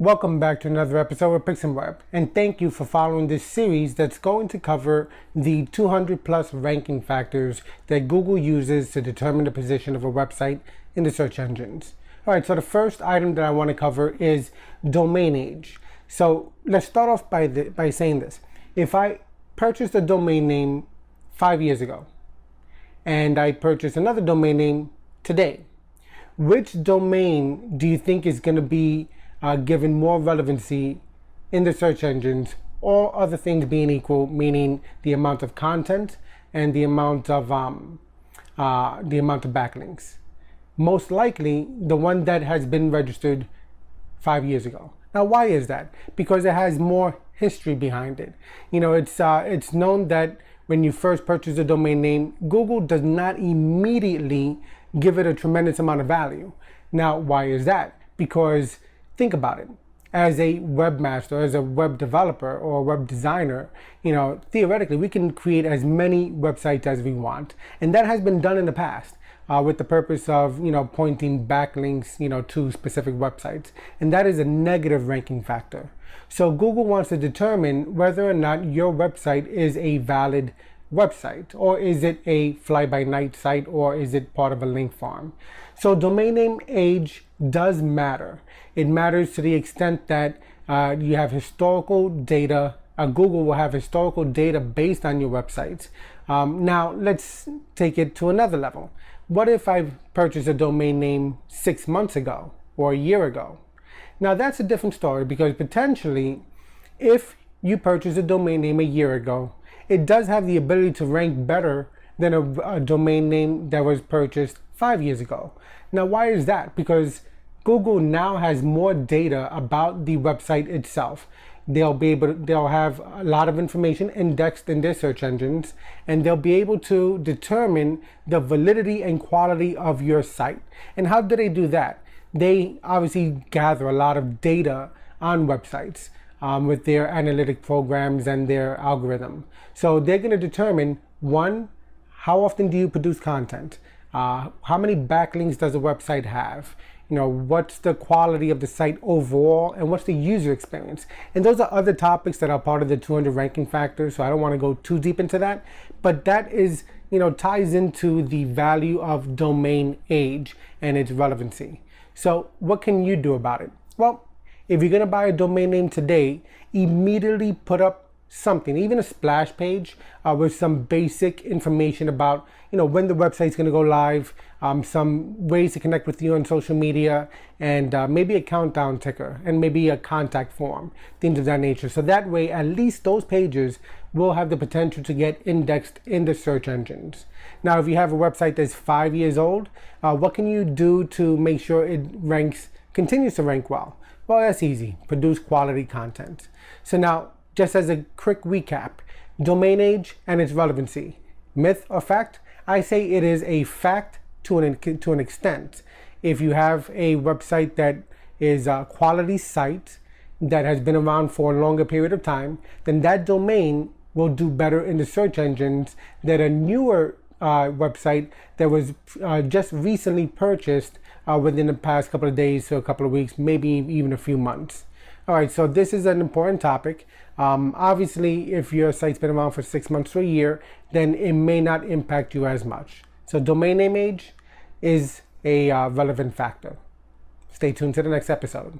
Welcome back to another episode of Pixel Web, and thank you for following this series that's going to cover the 200 plus ranking factors that Google uses to determine the position of a website in the search engines. All right, so the first item that I want to cover is domain age. So let's start off by saying this. If I purchased a domain name 5 years ago, and I purchased another domain name today, which domain do you think is going to be given more relevancy in the search engines, all other things being equal, meaning the amount of content and the amount of backlinks? Most likely, the one that has been registered 5 years ago. Now, why is that? Because it has more history behind it. You know, it's known that when you first purchase a domain name, Google does not immediately give it a tremendous amount of value. Now, why is that? Because think about it. As a webmaster, as a web developer or a web designer, you know, theoretically, we can create as many websites as we want. And that has been done in the past with the purpose of, you know, pointing backlinks, you know, to specific websites. And that is a negative ranking factor. So Google wants to determine whether or not your website is a valid website, or is it a fly-by-night site, or is it part of a link farm? So domain name age does matter. It matters to the extent that you have historical data. Google will have historical data based on your websites. Now let's take it to another level. What if I purchased a domain name 6 months ago or a year ago? Now that's a different story, because potentially if you purchase a domain name a year ago, it does have the ability to rank better than a domain name that was purchased 5 years ago. Now, why is that? Because Google now has more data about the website itself. They'll have a lot of information indexed in their search engines, and they'll be able to determine the validity and quality of your site. And how do they do that? They obviously gather a lot of data on websites with their analytic programs and their algorithm. So they're going to determine, one, how often do you produce content? How many backlinks does a website have? You know, what's the quality of the site overall, and what's the user experience? And those are other topics that are part of the 200 ranking factors, so I don't want to go too deep into that. But that is, you know, ties into the value of domain age and its relevancy. So what can you do about it? Well, if you're going to buy a domain name today, immediately put up something, even a splash page with some basic information about, you know, when the website's going to go live, some ways to connect with you on social media, and maybe a countdown ticker, and maybe a contact form, things of that nature. So that way, at least those pages will have the potential to get indexed in the search engines. Now, if you have a website that's 5 years old, what can you do to make sure it continues to rank well? Well, that's easy. Produce quality content. So now, just as a quick recap, domain age and its relevancy. Myth or fact? I say it is a fact to an extent. If you have a website that is a quality site that has been around for a longer period of time, then that domain will do better in the search engines than a newer website that was just recently purchased within the past couple of days to a couple of weeks, maybe even a few months. All right, so this is an important topic. Obviously, if your site's been around for 6 months to a year, then it may not impact you as much. So domain name age is a relevant factor. Stay tuned to the next episode.